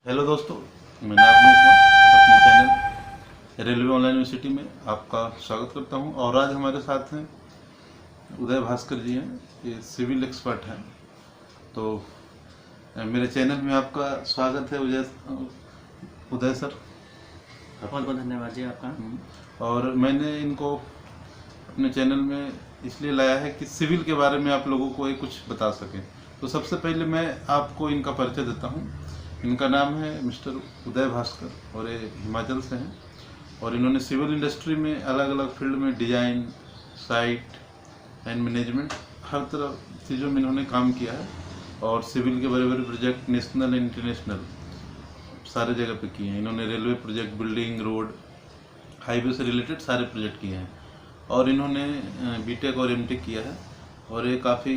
Hello दोस्तों, मैं नागमणि कुमार अपने चैनल रेलवे ऑनलाइन यूनिवर्सिटी में आपका स्वागत करता हूं। और आज हमारे साथ हैं उदय भास्कर जी हैं, ये सिविल एक्सपर्ट हैं। तो मेरे चैनल में आपका स्वागत है उदय सर। बहुत बहुत धन्यवाद जी आपका। और मैंने इनको अपने चैनल में इसलिए लाया है कि सिविल के बारे में आप लोगों को कुछ बता सकें। तो सबसे पहले मैं आपको इनका परिचय देता हूँ। इनका नाम है मिस्टर उदय भास्कर और ये हिमाचल से हैं। और इन्होंने सिविल इंडस्ट्री में अलग अलग फील्ड में डिजाइन, साइट एंड मैनेजमेंट, हर तरह चीज़ों में इन्होंने काम किया है। और सिविल के बड़े बड़े प्रोजेक्ट नेशनल एंड इंटरनेशनल सारे जगह पे किए हैं इन्होंने। Railway project, building, road, highway से रिलेटेड सारे प्रोजेक्ट किए हैं। और इन्होंने बीटेक और एमटेक किया है। और ये काफ़ी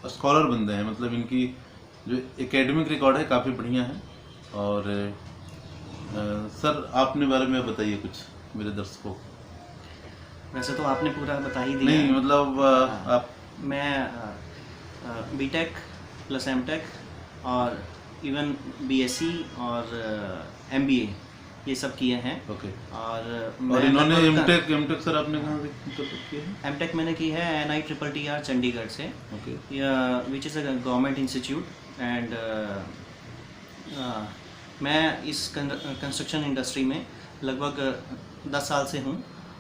स्कॉलर बंदे हैं, मतलब इनकी जो एकेडमिक रिकॉर्ड है काफ़ी बढ़िया है। और सर आपने बारे में बताइए कुछ मेरे दर्शकों को। वैसे तो आपने पूरा बता ही दिया। नहीं मतलब आप। मैं बीटेक प्लस एमटेक और इवन बीएससी और एमबीए ये सब किए हैं। ओके। और इन्होंने एमटेक सर आपने कहाँ से किया है? एमटेक मैंने की है NITTR चंडीगढ़ से, which is a government institute. And मैं इस कंस्ट्रक्शन इंडस्ट्री में लगभग 10 साल से हूँ।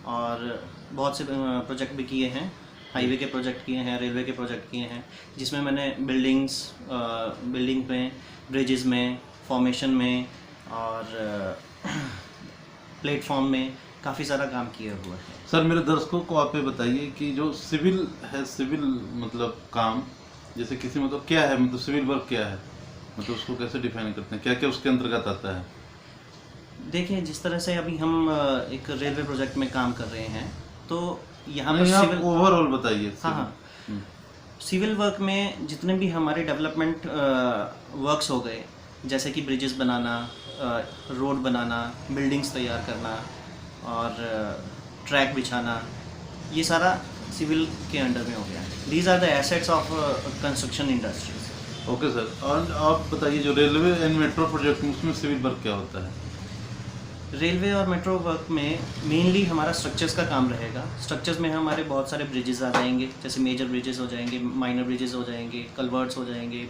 और बहुत से प्रोजेक्ट भी किए हैं, हाईवे के प्रोजेक्ट किए हैं, रेलवे के प्रोजेक्ट किए हैं, जिसमें मैंने बिल्डिंग में, ब्रिजेज़ में, फॉर्मेशन में और प्लेटफॉर्म में काफ़ी सारा काम किया हुआ है। सर मेरे दर्शकों को आप ये बताइए कि जो सिविल है, सिविल मतलब काम जैसे किसी मतलब क्या है, मतलब सिविल वर्क क्या है, मतलब उसको कैसे डिफाइन करते हैं, क्या क्या उसके अंतर्गत आता है? देखिए, जिस तरह से अभी हम एक रेलवे प्रोजेक्ट में काम कर रहे हैं, तो यहाँ पर सिविल ओवरऑल बताइए। हाँ, सिविल वर्क में जितने भी हमारे डेवलपमेंट वर्क्स हो गए, जैसे कि ब्रिजेस बनाना, रोड बनाना, बिल्डिंग्स तैयार करना और ट्रैक बिछाना, ये सारा सिविल के अंडर में हो गया। These are the assets of construction industries. Okay sir. और आप बताइए जो रेलवे एंड मेट्रो प्रोजेक्ट में उसमें सिविल वर्क क्या होता है? रेलवे और मेट्रो वर्क में मेनली हमारा स्ट्रक्चर्स का काम रहेगा। स्ट्रक्चर्स में हमारे बहुत सारे ब्रिजेस आ जाएंगे, जैसे मेजर ब्रिजेस हो जाएंगे, माइनर ब्रिजेस हो जाएंगे, कल्वर्ट्स हो जाएंगे,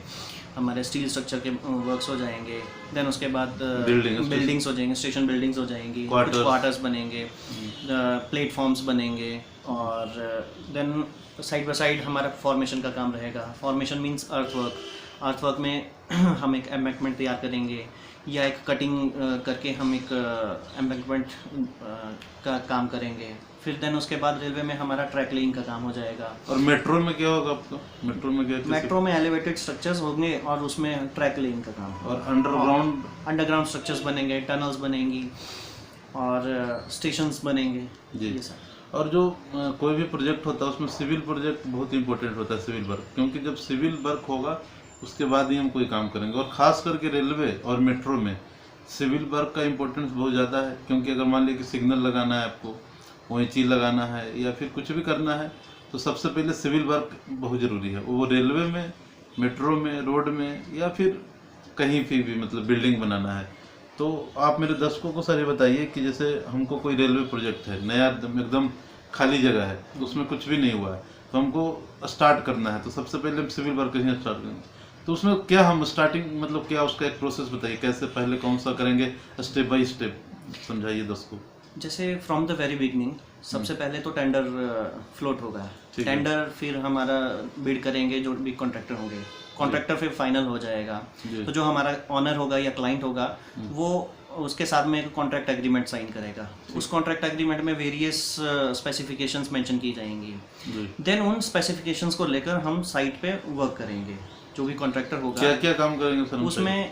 हमारे स्टील स्ट्रक्चर के वर्क्स हो जाएंगे। देन उसके बाद बिल्डिंग्स हो जाएंगे, स्टेशन बिल्डिंग्स हो जाएंगी, कुछ क्वार्टर्स बनेंगे, प्लेटफॉर्म्स बनेंगे। और देन साइड बाय साइड हमारा फॉर्मेशन का काम रहेगा। फॉर्मेशन मींस अर्थवर्क में हम एक एम्बैंकमेंट तैयार करेंगे या एक कटिंग करके हम एक एम्बैंकमेंट का काम करेंगे। फिर देन उसके बाद रेलवे में हमारा ट्रैक लेइंग का काम हो जाएगा। और मेट्रो में क्या होगा आपका? मेट्रो में क्या? मेट्रो में एलिवेटेड स्ट्रक्चर्स होंगे और उसमें ट्रैक लेइंग का काम होगा। और अंडरग्राउंड स्ट्रक्चर्स बनेंगे, टनल्स बनेंगी और स्टेशंस बनेंगे जी। और जो कोई भी प्रोजेक्ट होता है उसमें सिविल प्रोजेक्ट बहुत इंपॉर्टेंट होता है, सिविल वर्क, क्योंकि जब सिविल वर्क होगा उसके बाद ही हम कोई काम करेंगे। और ख़ास करके रेलवे और मेट्रो में सिविल वर्क का इम्पोर्टेंस बहुत ज़्यादा है, क्योंकि अगर मान लीजिए कि सिग्नल लगाना है आपको, कोई चीज़ लगाना है या फिर कुछ भी करना है, तो सबसे पहले सिविल वर्क बहुत ज़रूरी है। वो रेलवे में, मेट्रो में, रोड में या फिर कहीं भी मतलब बिल्डिंग बनाना है। तो आप मेरे दर्शकों को सर ये बताइए कि जैसे हमको कोई रेलवे प्रोजेक्ट है, नया एकदम खाली जगह है, तो उसमें कुछ भी नहीं हुआ है, तो हमको स्टार्ट करना है, तो सबसे पहले हम सिविल वर्क ही स्टार्ट करेंगे। तो उसमें क्या हम स्टार्टिंग मतलब क्या उसका एक प्रोसेस बताइए, कैसे पहले कौन सा करेंगे, स्टेप बाय स्टेप समझाइए दोस्तों। जैसे फ्रॉम द वेरी बिगनिंग सबसे पहले तो टेंडर फ्लोट होगा। टेंडर फिर हमारा बिड करेंगे जो भी कॉन्ट्रैक्टर होंगे, कॉन्ट्रैक्टर फिर फाइनल हो जाएगा। तो जो हमारा ऑनर होगा या क्लाइंट होगा वो उसके साथ में एक कॉन्ट्रैक्ट एग्रीमेंट साइन करेगा। उस कॉन्ट्रैक्ट एग्रीमेंट में वेरियस स्पेसिफिकेशंस मेंशन की जाएंगी। देन उन स्पेसिफिकेशंस को लेकर हम साइट पे वर्क करेंगे। जो भी कॉन्ट्रैक्टर होगा, क्या क्या काम करेंगे सर उसमें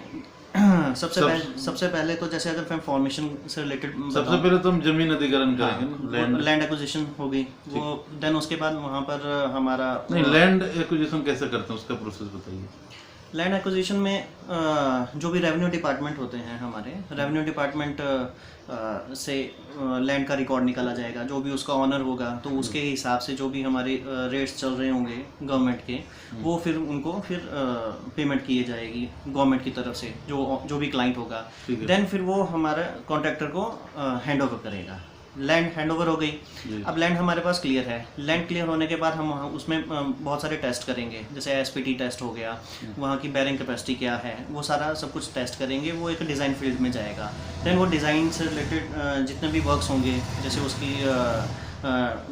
सबसे पहले तो जैसे अगर फॉर्मेशन से रिलेटेड सबसे पहले तो हम जमीन अधिग्रहण करेंगे, लैंड एक्विजिशन होगी वो। देन उसके बाद वहाँ पर हमारा नहीं, लैंड एक्विजिशन कैसे करते हैं उसका प्रोसेस बताइए। लैंड एक्विजिशन में जो भी रेवेन्यू डिपार्टमेंट होते हैं हमारे, रेवेन्यू डिपार्टमेंट से लैंड का रिकॉर्ड निकाला जाएगा। जो भी उसका ऑनर होगा तो उसके हिसाब से जो भी हमारे रेट्स चल रहे होंगे गवर्नमेंट के, वो फिर उनको फिर पेमेंट किए जाएगी गवर्नमेंट की तरफ से, जो भी क्लाइंट होगा। देन फिर वो हमारा कॉन्ट्रैक्टर को हैंड ओवर करेगा। लैंड हैंड ओवर हो गई। अब लैंड हमारे पास क्लियर है। लैंड क्लियर होने के बाद हम उसमें बहुत सारे टेस्ट करेंगे, जैसे एसपीटी टेस्ट हो गया, वहाँ की बैरिंग कैपेसिटी क्या है, वो सारा सब कुछ टेस्ट करेंगे। वो एक डिज़ाइन फील्ड में जाएगा। देन वो डिज़ाइन से रिलेटेड जितने भी वर्क्स होंगे, जैसे उसकी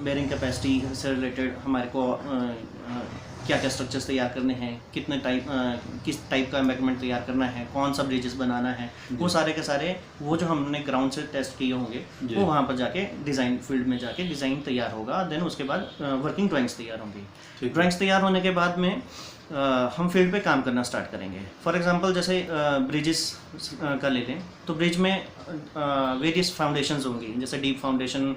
बैरिंग कैपेसिटी से रिलेटेड हमारे को क्या क्या स्ट्रक्चर्स तैयार करने हैं, कितने किस टाइप का एम्बैंकमेंट तैयार करना है, कौन सा ब्रिजेस बनाना है, वो सारे के सारे वो जो हमने ग्राउंड से टेस्ट किए होंगे वो वहाँ पर जाके डिज़ाइन फील्ड में जाके डिज़ाइन तैयार होगा। देन उसके बाद वर्किंग ड्राइंग्स तैयार होंगी। ड्राइंग्स तैयार होने के बाद में हम फील्ड पे काम करना स्टार्ट करेंगे। फॉर एग्जांपल जैसे ब्रिजेस का ले लें तो ब्रिज में वेरियस फाउंडेशंस होंगी, जैसे deep foundation,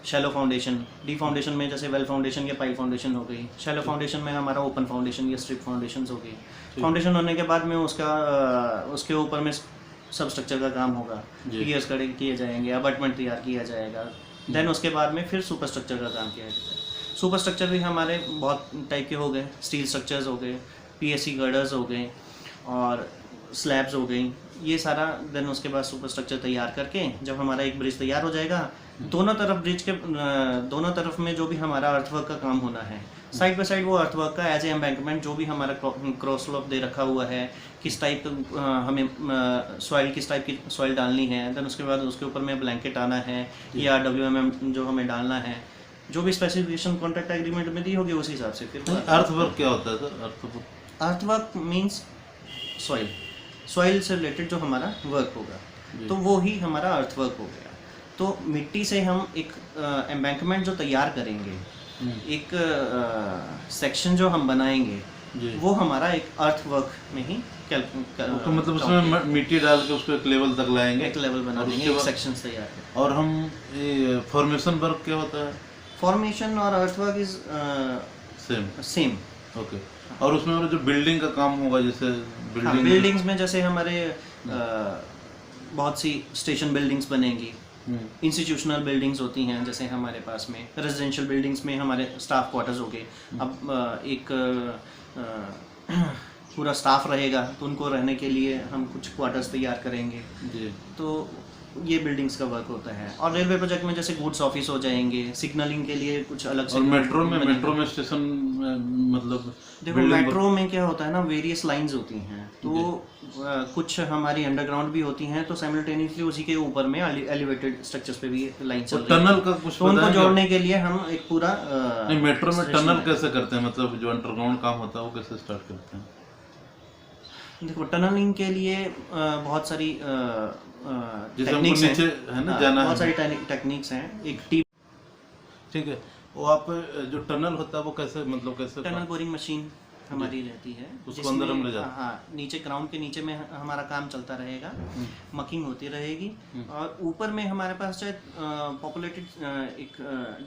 shallow foundation. Deep foundation में जैसे वेल फाउंडेशन या पाइप फाउंडेशन हो गई। शैलो फाउंडेशन में हमारा ओपन फाउंडेशन या स्ट्रिप फाउंडेशन हो गई। फाउंडेशन होने के बाद में उसके ऊपर में सब स्ट्रक्चर का काम होगा, पियर्स खड़े किए जाएंगे, अबटमेंट तैयार किया जाएगा। देन उसके बाद में फिर सुपर स्ट्रक्चर का काम किया जाएगा। सुपर स्ट्रक्चर भी हमारे बहुत टाइप के हो गए, स्टील स्ट्रक्चर्स हो गए, पीएससी गर्डर्स हो गए और स्लैब्स हो गई, ये सारा। देन उसके बाद सुपर स्ट्रक्चर तैयार करके जब हमारा एक ब्रिज तैयार हो जाएगा, दोनों तरफ ब्रिज के दोनों तरफ में जो भी हमारा अर्थवर्क का काम होना है, साइड बाय साइड वो अर्थवर्क का एज ए एम्बैंकमेंट जो भी हमारा क्रॉस स्लोप दे रखा हुआ है, किस टाइप हमें सॉइल किस टाइप की सॉइल डालनी है। देन उसके बाद उसके ऊपर में ब्लैंकेट आना है या WMM जो हमें डालना है, जो भी स्पेसिफिकेशन कॉन्ट्रैक्ट एग्रीमेंट में दी होगी उस हिसाब से। फिर अर्थवर्क क्या होता है सर? अर्थवर्क मीन्स सॉइल से रिलेटेड जो हमारा वर्क होगा, तो वो ही हमारा अर्थवर्क हो गया। तो मिट्टी से हम एक एम्बैंकमेंट जो तैयार करेंगे, एक सेक्शन जो हम बनाएंगे, वो हमारा एक अर्थवर्क में ही तो मतलब उसमें मिट्टी डाल के उसको एक लेवल तक लाएंगे, एक लेवल बना देंगे, एक सेक्शन तैयार करेंगे। और हम ये फॉर्मेशन वर्क क्या होता है? फॉर्मेशन और अर्थवर्क इज सेम। ओके। और उसमें जो बिल्डिंग का काम होगा, जैसे बिल्डिंग्स में जैसे हमारे बहुत सी स्टेशन बिल्डिंग्स बनेंगी, इंस्टीट्यूशनल बिल्डिंग्स होती हैं, जैसे हमारे पास में रेजिडेंशियल बिल्डिंग्स में हमारे स्टाफ क्वार्टर्स हो गए। अब एक पूरा स्टाफ रहेगा तो उनको रहने के लिए हम कुछ क्वार्टर्स तैयार करेंगे जी। तो ये बिल्डिंग्स का वर्क होता है। और रेलवे प्रोजेक्ट में जैसे गुड्स ऑफिस हो जाएंगे, सिग्नलिंग के लिए कुछ अलग से। और मेट्रो में स्टेशन मतलब देखो मेट्रो में क्या होता है ना, वेरियस लाइंस होती हैं, तो कुछ हमारी अंडरग्राउंड भी होती हैं, तो साइमल्टेनियसली उसी के ऊपर में एलिवेटेड स्ट्रक्चर्स पे भी लाइन चल रही है। टनल का कुछ तो उनको जोड़ने के लिए हम एक पूरा मेट्रो में टनल कैसे करते हैं, मतलब जो अंडरग्राउंड काम होता है वो कैसे स्टार्ट करते हैं? देखो टनलिंग के लिए बहुत सारी टेक्निक्स नीचे है ना जाना, बहुत सारी टेक्निक्स हैं। एक टीप, ठीक है। वो आप जो टनल होता है वो कैसे, मतलब कैसे? टनल बोरिंग मशीन हमारी रहती है, उसको अंदर हम ले जाते हैं। हाँ, नीचे ग्राउंड के नीचे में हमारा काम चलता रहेगा, मकिंग होती रहेगी। और ऊपर में हमारे पास चाहे पॉपुलेटेड एक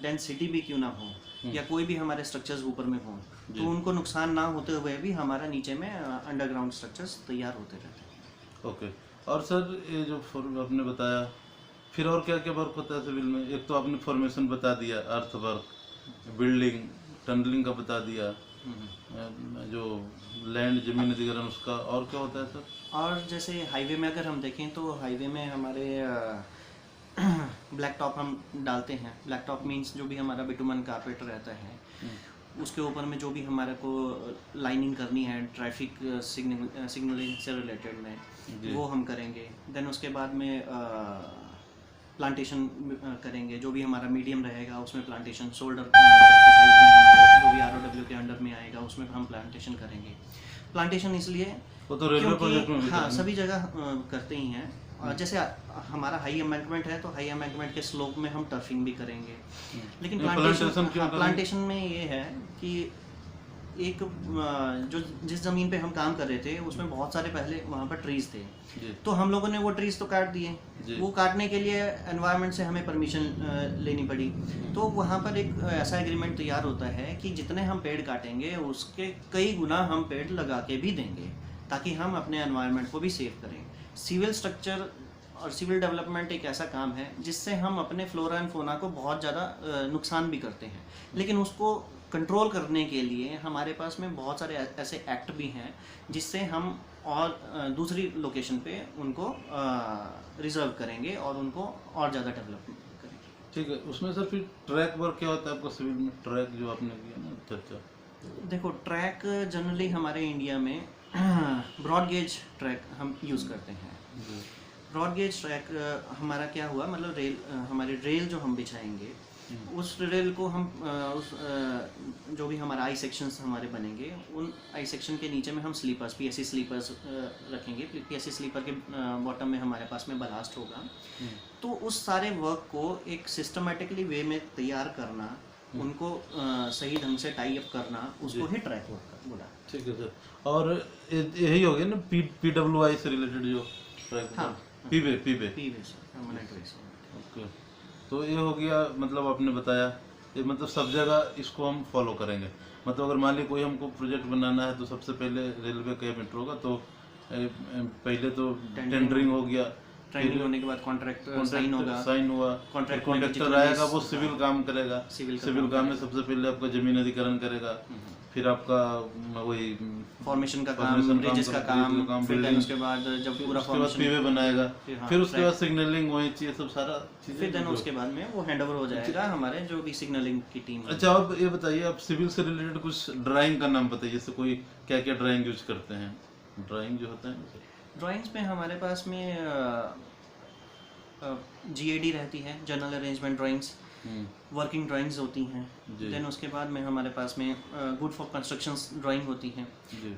डेंसिटी भी क्यों ना हो, या कोई भी हमारे स्ट्रक्चर्स ऊपर में हो, तो उनको नुकसान ना होते हुए भी हमारा नीचे में अंडरग्राउंड स्ट्रक्चर्स तैयार होते रहते हैं। ओके। और सर ये जो आपने बताया, फिर और क्या क्या वर्क होता है सिविल में? एक तो आपने फॉर्मेशन बता दिया, अर्थ वर्क, बिल्डिंग, टनलिंग का बता दिया, जो लैंड जमीन अधिग्रहण उसका, और क्या होता है सर? और जैसे हाईवे में अगर हम देखें तो हाईवे में हमारे ब्लैक टॉप हम डालते हैं। ब्लैक टॉप मीन्स जो भी हमारा बिटुमन कारपेट रहता है, उसके ऊपर में जो भी हमारे को लाइनिंग करनी है ट्रैफिक सिग्नलिंग से रिलेटेड में, वो हम करेंगे। देन उसके बाद में प्लांटेशन करेंगे, जो भी हमारा मीडियम रहेगा उसमें प्लांटेशन, शोल्डर के साइड में जो भी ROW के अंडर में आएगा उसमें हम प्लांटेशन करेंगे। प्लांटेशन इसलिए वो तो रेलवे प्रोजेक्ट में हाँ सभी जगह करते ही हैं। और जैसे हमारा हाई एम्बैंकमेंट है तो हाई एम्बैंकमेंट के स्लोप में हम टर्फिंग भी करेंगे। लेकिन प्लांटेशन में ये है कि एक जो जिस ज़मीन पे हम काम कर रहे थे उसमें बहुत सारे पहले वहाँ पर ट्रीज़ थे, तो हम लोगों ने वो ट्रीज़ तो काट दिए। वो काटने के लिए एनवायरनमेंट से हमें परमिशन लेनी पड़ी। तो वहाँ पर एक ऐसा एग्रीमेंट तैयार होता है कि जितने हम पेड़ काटेंगे उसके कई गुना हम पेड़ लगा के भी देंगे। ताकि हम अपने एनवायरनमेंट को भी सेव करें। सिविल स्ट्रक्चर और सिविल डेवलपमेंट एक ऐसा काम है जिससे हम अपने फ्लोरा एंड फोना को बहुत ज़्यादा नुकसान भी करते हैं, लेकिन उसको कंट्रोल करने के लिए हमारे पास में बहुत सारे ऐसे एक्ट भी हैं जिससे हम और दूसरी लोकेशन पे उनको रिजर्व करेंगे और उनको और ज़्यादा डेवलप करेंगे। ठीक है, उसमें सर फिर ट्रैक वर्क क्या होता है आपका सिविल में? ट्रैक जो आपने किया ना चर्चा। देखो, ट्रैक जनरली हमारे इंडिया में ब्रॉड गेज ट्रैक हम यूज़ करते हैं। ब्रॉड गेज ट्रैक हमारा क्या हुआ, मतलब रेल, हमारे रेल जो हम बिछाएंगे उस रेल को हम जो भी हमारा आई सेक्शंस हमारे बनेंगे, उन आई सेक्शन के नीचे में हम स्लीपर्स, पीएससी स्लीपर्स रखेंगे। पीएससी स्लीपर के बॉटम में हमारे पास में बलास्ट होगा। तो उस सारे वर्क को एक सिस्टमेटिकली वे में तैयार करना, उनको सही ढंग से टाई अप करना, उसको ही ट्रैक वर्क बोला। ठीक है सर, और यही हो गया ना PWI से रिलेटेड जो ट्रैक? हाँ, पीवे ओके। तो ये हो गया, मतलब आपने बताया ये, मतलब सब जगह इसको हम फॉलो करेंगे। मतलब अगर मान लीजिए कोई हमको प्रोजेक्ट बनाना है तो सबसे पहले रेलवे का मेट्रो का तो पहले तो टेंडरिंग हो गया, ट्रेनिंग होने के बाद कॉन्ट्रैक्ट साइन होगा, साइन हुआ, कॉन्ट्रैक्टर आएगा, वो सिविल काम करेगा। सिविल काम में सबसे पहले आपका जमीन अधिग्रहण करेगा, फिर आपका वही फॉर्मेशन का काम, ब्रिजेस का काम, फिर देन उसके बाद जब पूरा फॉर्मेशन पीवे बनाएगा, फिर उसके बाद सिग्नलिंग वही चीज़ सब सारा चीज़, फिर देन उसके बाद में वो हैंडओवर हो जाएगा हमारे जो भी सिग्नलिंग की टीम है। अच्छा, अब ये बताइए, आप सिविल से रिलेटेड कुछ ड्राइंग का नाम बताइए, जैसे कोई क्या क्या ड्राइंग यूज करते हैं? ड्राइंग जो होता है, ड्राइंग्स में हमारे पास में GAD रहती है, general arrangement drawings, working drawings होती हैं। देन उसके बाद में हमारे पास में गुड फॉर कंस्ट्रक्शंस ड्राइंग होती हैं।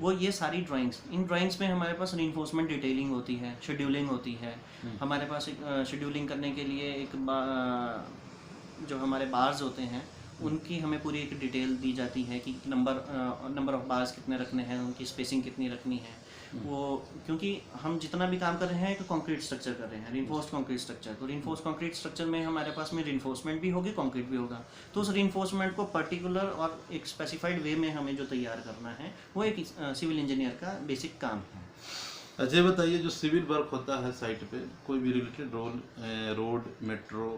वो ये सारी ड्राइंग्स, इन ड्राइंग्स में हमारे पास रीइंफोर्समेंट डिटेलिंग होती है, शेड्यूलिंग होती है। हमारे पास एक शेड्यूलिंग करने के लिए एक जो हमारे बार्स होते हैं उनकी हमें पूरी एक डिटेल दी जाती है कि नंबर ऑफ बार्स कितने रखने हैं, उनकी स्पेसिंग कितनी रखनी है। वो क्योंकि हम जितना भी काम कर रहे हैं एक कंक्रीट स्ट्रक्चर कर रहे हैं, रीइंफोर्स्ड कंक्रीट स्ट्रक्चर, तो रीइंफोर्स्ड कंक्रीट स्ट्रक्चर में हमारे पास में रीइंफोर्समेंट भी होगी, कंक्रीट भी होगा। तो उस रीइंफोर्समेंट को पर्टिकुलर और एक स्पेसिफाइड वे में हमें जो तैयार करना है वो एक सिविल इंजीनियर का बेसिक काम है। अच्छा, बताइए जो सिविल वर्क होता है साइट पे, कोई भी रिलेटेड रोड, मेट्रो,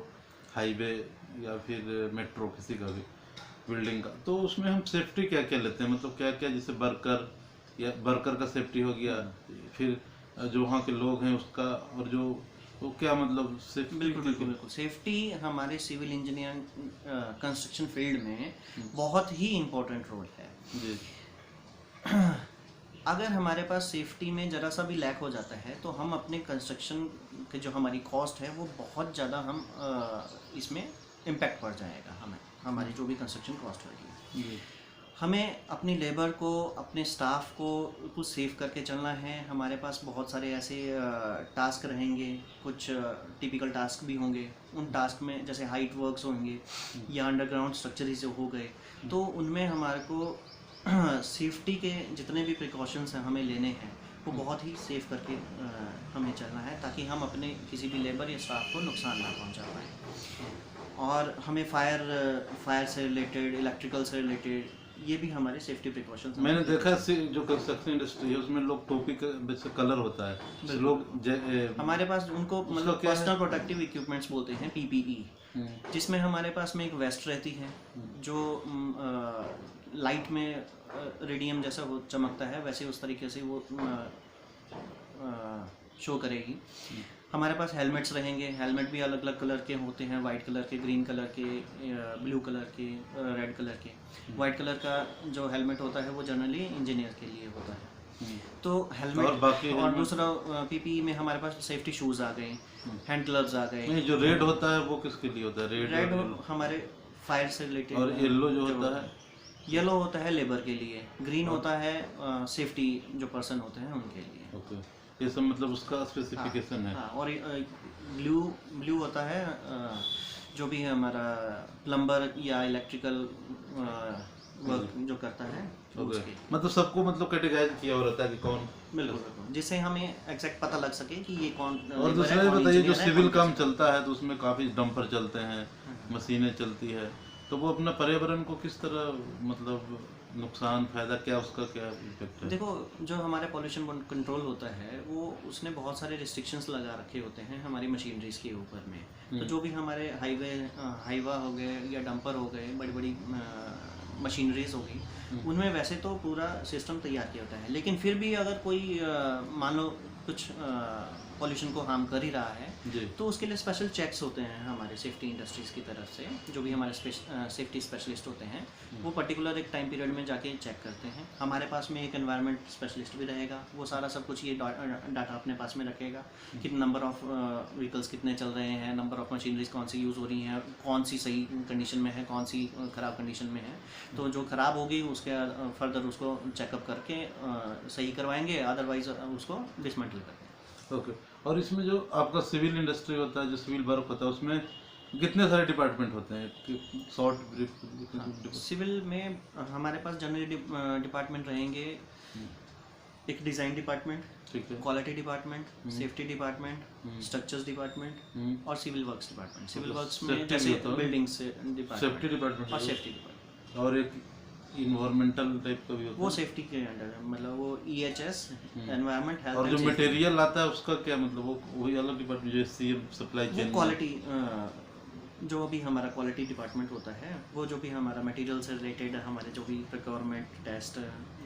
हाईवे या फिर मेट्रो किसी का भी बिल्डिंग का, तो उसमें हम सेफ्टी क्या क्या लेते हैं? मतलब क्या क्या, जैसे वर्कर का सेफ्टी हो गया, फिर जो वहाँ के लोग हैं उसका, और जो वो क्या मतलब सेफ्टी? बिल्कुल सेफ्टी हमारे सिविल इंजीनियरिंग कंस्ट्रक्शन फील्ड में बहुत ही इम्पोर्टेंट रोल है जी। अगर हमारे पास सेफ्टी में ज़रा सा भी लैक हो जाता है तो हम अपने कंस्ट्रक्शन के जो हमारी कॉस्ट है वो बहुत ज़्यादा हम इसमें इम्पैक्ट पड़ जाएगा हमारी जो भी कंस्ट्रक्शन कॉस्ट होगी। हमें अपनी लेबर को, अपने स्टाफ को कुछ सेव करके चलना है। हमारे पास बहुत सारे ऐसे टास्क रहेंगे, कुछ टिपिकल टास्क भी होंगे। उन टास्क में जैसे हाइट वर्क्स होंगे या अंडरग्राउंड स्ट्रक्चर से हो गए, तो उनमें हमारे को सेफ्टी के जितने भी प्रिकॉशंस हैं हमें लेने हैं वो बहुत ही सेफ करके हमें चलना है, ताकि हम अपने किसी भी लेबर या स्टाफ को नुकसान ना पहुंचा पाएँ। और हमें फायर से रिलेटेड, इलेक्ट्रिकल से रिलेटेड, ये भी हमारे सेफ्टी प्रिकॉशंस। मैंने देखा जो कंस्ट्रक्शन इंडस्ट्री है उसमें लोग टोपी का वैसे कलर होता है, लोग हमारे पास उनको मतलब पर्सनल प्रोटेक्टिव इक्विपमेंट्स बोलते हैं, PPE, जिसमें हमारे पास में एक वेस्ट रहती है जो लाइट में रेडियम जैसा वो चमकता है, वैसे उस तरीके से वो शो करेगी। हमारे पास हेलमेट्स रहेंगे, हेलमेट भी अलग अलग कलर के होते हैं, वाइट कलर के, ग्रीन कलर के, ब्लू कलर के, रेड कलर के। वाइट कलर का जो हेलमेट होता है वो जनरली इंजीनियर के लिए होता है। तो हेलमेट और दूसरा PPE में हमारे पास सेफ्टी शूज़ आ गए, हैंड ग्लव्स आ गए। जो रेड होता है वो किसके लिए होता है? रेड हमारे फायर से रिलेटेड। और येलो जो होता है? येलो होता है लेबर के लिए, ग्रीन होता है सेफ्टी जो पर्सन होते हैं उनके लिए। ओके, ये सब मतलब उसका स्पेसिफिकेशन है। और ब्लू होता है जो भी है हमारा प्लम्बर या इलेक्ट्रिकल वर्क जो करता है उसके। मतलब सबको मतलब कैटेगराइज किया हो रहता है कि कौन। बिल्कुल, जिससे हमें एग्जैक्ट पता लग सके कि ये कौन। और दूसरा ये बताइए, जो सिविल काम चलता है तो उसमें काफ़ी डंपर चलते हैं, मशीनें चलती है, तो वो अपना पर्यावरण को किस तरह मतलब नुकसान फायदा क्या, उसका क्या इफेक्ट है? देखो, जो हमारे पॉल्यूशन कंट्रोल होता है वो उसने बहुत सारे रिस्ट्रिक्शंस लगा रखे होते हैं हमारी मशीनरीज के ऊपर में। तो जो भी हमारे हाईवा हो गए या डंपर हो गए, बड़ी बड़ी मशीनरीज होगी, उनमें वैसे तो पूरा सिस्टम तैयार किया होता है, लेकिन फिर भी अगर कोई मान लो कुछ पॉल्यूशन को हार्म कर ही रहा है जी। तो उसके लिए स्पेशल चेक्स होते हैं हमारे सेफ्टी इंडस्ट्रीज़ की तरफ से। जो भी हमारे सेफ्टी स्पेशलिस्ट होते हैं वो पर्टिकुलर एक टाइम पीरियड में जाके चेक करते हैं। हमारे पास में एक एनवायरनमेंट स्पेशलिस्ट भी रहेगा, वो सारा सब कुछ ये डाटा अपने पास में रखेगा कि नंबर ऑफ़ व्हीकल्स कितने चल रहे हैं, नंबर ऑफ़ मशीनरीज कौन सी यूज़ हो रही हैं, कौन सी सही कंडीशन में है, कौन सी ख़राब कंडीशन में है। तो जो ख़राब होगी उसके फर्दर उसको चेकअप करके सही करवाएंगे, अदरवाइज़ उसको डिसमेंटल करेंगे। ओके। और इसमें जो आपका सिविल इंडस्ट्री होता है, जो सिविल वर्क होता है, उसमें कितने सारे डिपार्टमेंट होते हैं? Short brief. सिविल में हमारे पास जनरली डिपार्टमेंट रहेंगे, एक डिज़ाइन डिपार्टमेंट, ठीक है। Quality department, safety department, structures department और civil works department. Civil works में जैसे बिल्डिंग से डिपार्टमेंट, सेफ्टी डिपार्टमेंट और सेफ्टी डिपार्टमेंट, और एक इन्वायरमेंटल टाइप का भी होता है। वो सेफ्टी के अंडर है, मतलब वो EHS, एनवायरनमेंट हेल्थ। और जो मटेरियल आता है उसका क्या मतलब, वो वही अलग डिपार्टमेंट, जो सीएम सप्लाई चेन, क्वालिटी, जो भी हमारा क्वालिटी डिपार्टमेंट होता है, वो जो भी हमारा मटेरियल से रिलेटेड हमारे जो भी प्रिक्योरमेंट टेस्ट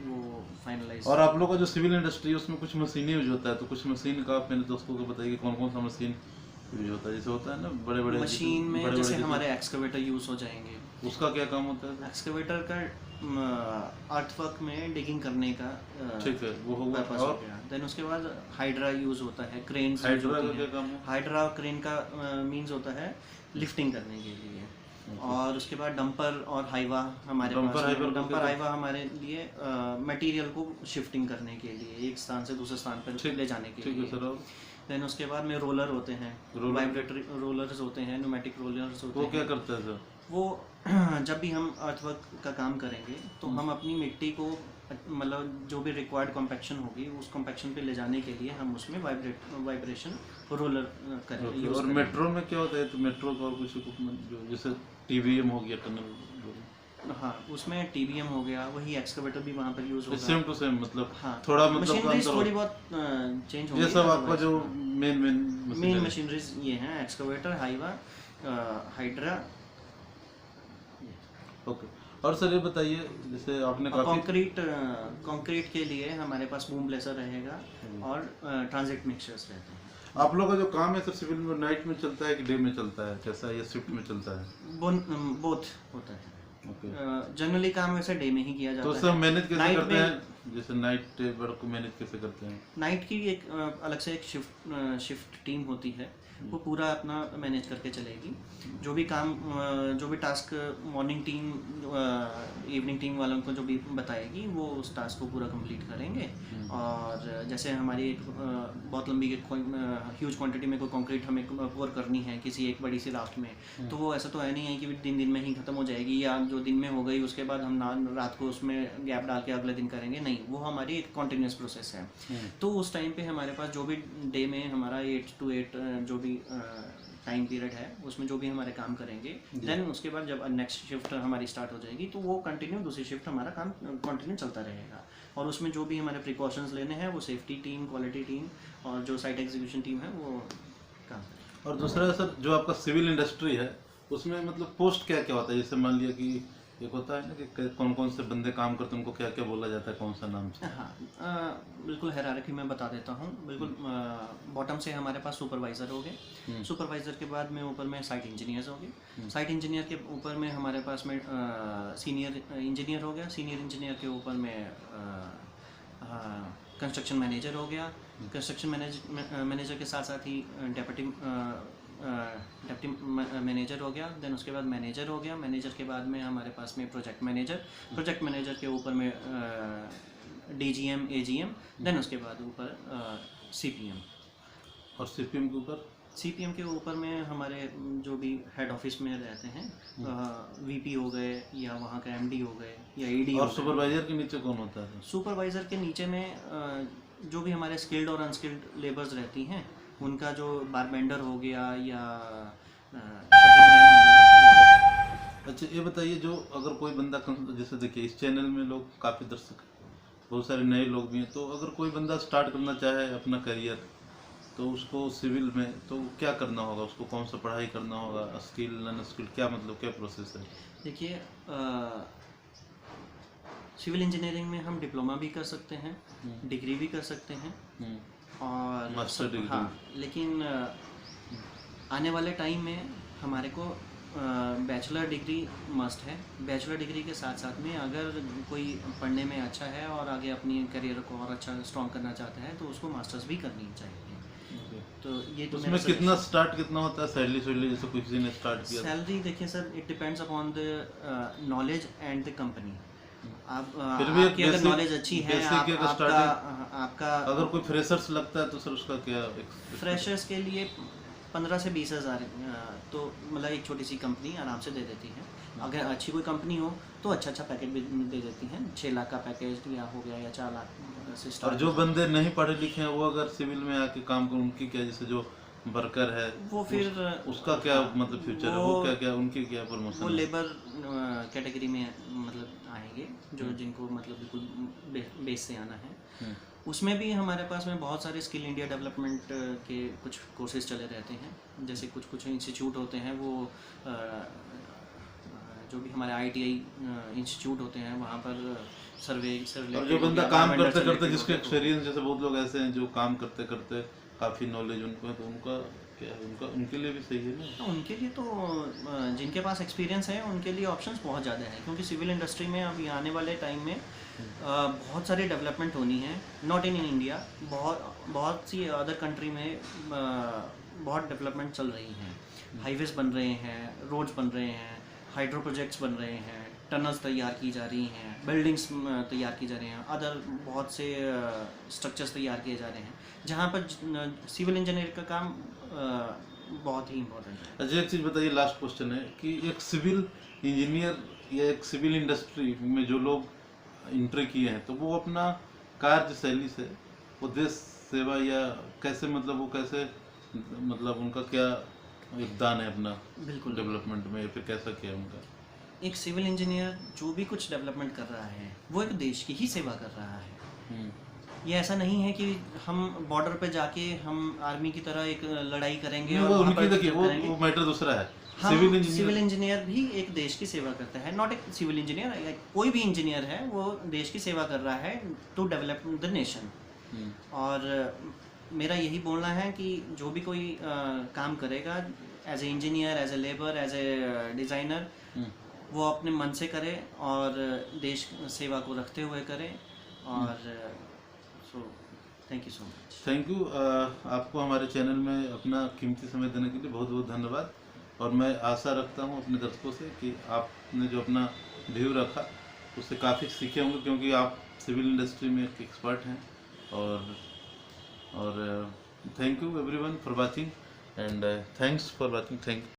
वो फाइनलाइज। और आप लोग का जो सिविल इंडस्ट्री है उसमें कुछ मशीनें यूज होता है, तो कुछ मशीन का आप मेरे दोस्तों को बताइए कौन कौन सा मशीन यूज होता है? जैसे होता है ना बड़े बड़े मशीन में, जैसे हमारे एक्सकवेटर यूज़ हो जाएंगे। उसका क्या काम होता है? एक्सकवेटर का अर्थवर्क में डिगिंग करने का ठीक है, वो होगा। पर्पस हो गया। देन उसके बाद हाइड्रा यूज़ होता है, क्रेन। हाइड्रा का क्या काम है? हाइड्रा और क्रेन का मीन्स होता है लिफ्टिंग करने के लिए। और उसके बाद डंपर और हाईवा हमारे पास। डंपर हाईवा हमारे लिए मटेरियल को शिफ्टिंग करने के लिए एक स्थान से दूसरे स्थान पर ले जाने के लिए। देन उसके बाद में रोलर होते हैं, वाइब्रेटरी रोलर्स होते हैं, न्यूमेटिक रोलर्स होते हैं। वो क्या करता है सर? वो जब भी हम अर्थवर्क का काम करेंगे तो हम अपनी मिट्टी को, मतलब जो भी रिक्वायर्ड कॉम्पैक्शन होगी उस कॉम्पैक्शन पे ले जाने के लिए हम उसमें वाइब्रेशन रोलर करेंगे। और मेट्रो में क्या होता है? तो मेट्रो का और कुछ इक्विपमेंट जो जैसे TBM हो गया, टनल, हाँ, उसमें TBM हो गया, वही एक्सकवेटर भी वहाँ पर यूज़ होगा। सेम टू सेम मतलब, हाँ, थोड़ा मतलब मशीनरीज थोड़ी बहुत चेंज होगी। ये सब आपका जो मेन मशीनरीज ये हैं, एक्सकवेटर, हाईवा, हाइड्रा। ओके। और सर ये बताइए, जैसे आपने कंक्रीट के लिए हमारे पास बूम ब्लेसर रहेगा और ट्रांजिट मिक्सचर्स रहते हैं। आप लोग का जो काम है सर सिविल में, नाइट में चलता है कि डे में चलता है, कैसा है, या शिफ्ट में चलता है? बोथ होता है। जनरली काम वैसे डे में ही किया जाता है। तो सर मैनेज कैसे करते हैं, जैसे नाइट वर्क को मैनेज कैसे करते हैं? नाइट की एक अलग से एक शिफ्ट टीम होती है, वो पूरा अपना मैनेज करके चलेगी। जो भी काम, जो भी task morning team, evening team वालों को जो भी बताएगी वो उस टास्क को पूरा कंप्लीट करेंगे। और जैसे हमारी एक बहुत लंबी ह्यूज क्वांटिटी में कोई कंक्रीट हमें पोर करनी है किसी एक बड़ी सी राफ्ट में, तो वो ऐसा तो है नहीं है कि दिन में ही ख़त्म हो जाएगी, या जो दिन में हो गई उसके बाद हम रात को उसमें गैप डाल के अगले दिन करेंगे। नहीं, वो हमारी एक कॉन्टीन्यूस प्रोसेस है। तो उस टाइम पे हमारे पास जो भी डे में हमारा 8 to 8 जो भी टाइम पीरियड है उसमें जो भी हमारे काम करेंगे, देन उसके बाद जब नेक्स्ट शिफ्ट हमारी स्टार्ट हो जाएगी तो वो कंटिन्यू दूसरी शिफ्ट हमारा काम कंटिन्यू चलता रहेगा। और उसमें जो भी हमारे प्रिकॉशंस लेने हैं वो सेफ्टी टीम, क्वालिटी टीम और जो साइट एग्जीक्यूशन टीम है वो काम करेगी। और दूसरा सर, जो आपका सिविल इंडस्ट्री है उसमें मतलब पोस्ट क्या क्या होता है? जैसे मान लिया कि एक होता है ना कि कौन कौन से बंदे काम करते हैं, उनको क्या क्या बोला जाता है, कौन सा नाम से? हाँ, बिल्कुल हायरार्की मैं बता देता हूँ। बिल्कुल बॉटम से हमारे पास सुपरवाइज़र हो गए, सुपरवाइज़र के बाद में ऊपर में साइट इंजीनियर्स हो गए, साइट इंजीनियर के ऊपर में हमारे पास में सीनियर इंजीनियर हो गया, सीनियर इंजीनियर के ऊपर में कंस्ट्रक्शन मैनेजर हो गया, कंस्ट्रक्शन मैनेजर के साथ साथ ही डेप्टी मैनेजर हो गया। देन उसके बाद मैनेजर हो गया, मैनेजर के बाद में हमारे पास में प्रोजेक्ट मैनेजर के ऊपर में DGM, AGM, देन उसके बाद ऊपर CPM। और CPM के ऊपर? CPM के ऊपर में हमारे जो भी हेड ऑफिस में रहते हैं, VP हो गए या वहाँ का MD हो गए या ED। और सुपरवाइजर के नीचे कौन होता है? सुपरवाइज़र के नीचे में जो भी हमारे स्किल्ड और अनस्किल्ड लेबर्स रहती हैं, उनका जो बारबेंडर हो गया या शटरमैन हो गया। अच्छा ये बताइए, जो अगर कोई बंदा जैसे देखिए इस चैनल में लोग काफ़ी दर्शक हैं, बहुत सारे नए लोग भी हैं, तो अगर कोई बंदा स्टार्ट करना चाहे अपना करियर, तो उसको सिविल में तो क्या करना होगा, उसको कौन सा पढ़ाई करना होगा, स्किल नॉन स्किल, क्या मतलब क्या प्रोसेस है? देखिए, सिविल इंजीनियरिंग में हम डिप्लोमा भी कर सकते हैं, डिग्री भी कर सकते हैं, और मास्टर डिग्री। हाँ, लेकिन आने वाले टाइम में हमारे को बैचलर डिग्री मस्ट है। बैचलर डिग्री के साथ साथ में अगर कोई पढ़ने में अच्छा है और आगे अपनी करियर को और अच्छा स्ट्रॉन्ग करना चाहता है तो उसको मास्टर्स भी करनी चाहिए। तो ये तो उसमें कितना स्टार्ट कितना होता है, सैलरी सैलरी जैसे किसी ने स्टार्ट किया? सैलरी देखिए sir, it depends upon the knowledge and the company. आप फिर भी आपकी अगर नॉलेज अच्छी है, आपका अगर कोई फ्रेशर्स लगता है तो सर उसका क्या? फ्रेशर्स के लिए 15 से 20 हज़ार तो मतलब एक छोटी सी कंपनी आराम से दे देती है। अगर अच्छी कोई कंपनी हो तो अच्छा पैकेज भी दे देती है। 6 लाख का पैकेज या हो गया, या 4 लाख से स्टार्ट। और जो बंदे नहीं पढ़े लिखे हैं वो अगर सिविल में आके काम करें, उनकी क्या, जैसे जो वर्कर है वो फिर उसका क्या मतलब फ्यूचर है, वो क्या क्या उनकी क्या वो प्रमोशन है? लेबर कैटेगरी में मतलब आएंगे, जो जिनको मतलब बिल्कुल बेस से आना है। उसमें भी हमारे पास में बहुत सारे स्किल इंडिया डेवलपमेंट के कुछ कोर्सेज चले रहते हैं। जैसे कुछ इंस्टीट्यूट होते हैं, वो जो भी हमारे ITI इंस्टीट्यूट होते हैं वहाँ पर सर्वे और जो बंदा काम करते करते जिसके एक्सपीरियंस, जैसे बहुत लोग ऐसे हैं जो काम करते करते काफ़ी नॉलेज उनको है, तो उनका क्या है, उनके लिए भी सही है ना? तो उनके लिए तो जिनके पास एक्सपीरियंस है उनके लिए ऑप्शंस बहुत ज़्यादा हैं, क्योंकि सिविल इंडस्ट्री में अभी आने वाले टाइम में बहुत सारी डेवलपमेंट होनी है। नॉट इन इंडिया, बहुत सी अदर कंट्री में बहुत डेवलपमेंट चल रही हैं। हाईवेज बन रहे हैं, रोड्स बन रहे हैं, हाइड्रो प्रोजेक्ट्स बन रहे हैं, टनल्स तैयार की जा रही हैं, बिल्डिंग्स तैयार की जा रही हैं, अदर बहुत से स्ट्रक्चर्स तैयार किए जा रहे हैं, जहाँ पर सिविल इंजीनियर का काम बहुत ही इम्पोर्टेंट है। अच्छा एक चीज़ बताइए, लास्ट क्वेश्चन है कि एक सिविल इंजीनियर या एक सिविल इंडस्ट्री में जो लोग एंट्री किए हैं, तो वो अपना कार्य शैली से वो देश सेवा या कैसे, मतलब वो कैसे, मतलब उनका क्या योगदान है अपना बिल्कुल डेवलपमेंट में, या फिर कैसा किया उनका? एक सिविल इंजीनियर जो भी कुछ डेवलपमेंट कर रहा है वो एक देश की ही सेवा कर रहा है। ये ऐसा नहीं है कि हम बॉर्डर पे जाके हम आर्मी की तरह एक लड़ाई करेंगे और वहाँ पर देखिए वो मैटर दूसरा है। हम सिविल इंजीनियर भी एक देश की सेवा करता है। नॉट एक सिविल इंजीनियर, कोई भी इंजीनियर है वो देश की सेवा कर रहा है टू डेवलप द नेशन। और मेरा यही बोलना है कि जो भी कोई काम करेगा as a engineer, as a labour, as a designer, वो अपने मन से करे और देश सेवा को रखते हुए करे। और so thank you so much. Thank you. आपको हमारे चैनल में अपना कीमती समय देने के लिए बहुत बहुत धन्यवाद। और मैं आशा रखता हूँ अपने दर्शकों से कि आपने जो अपना व्यू रखा उससे काफ़ी सीखे होंगे, क्योंकि आप सिविल इंडस्ट्री में एक एक्सपर्ट हैं। और thank you everyone for watching, and thanks for watching. Thank you.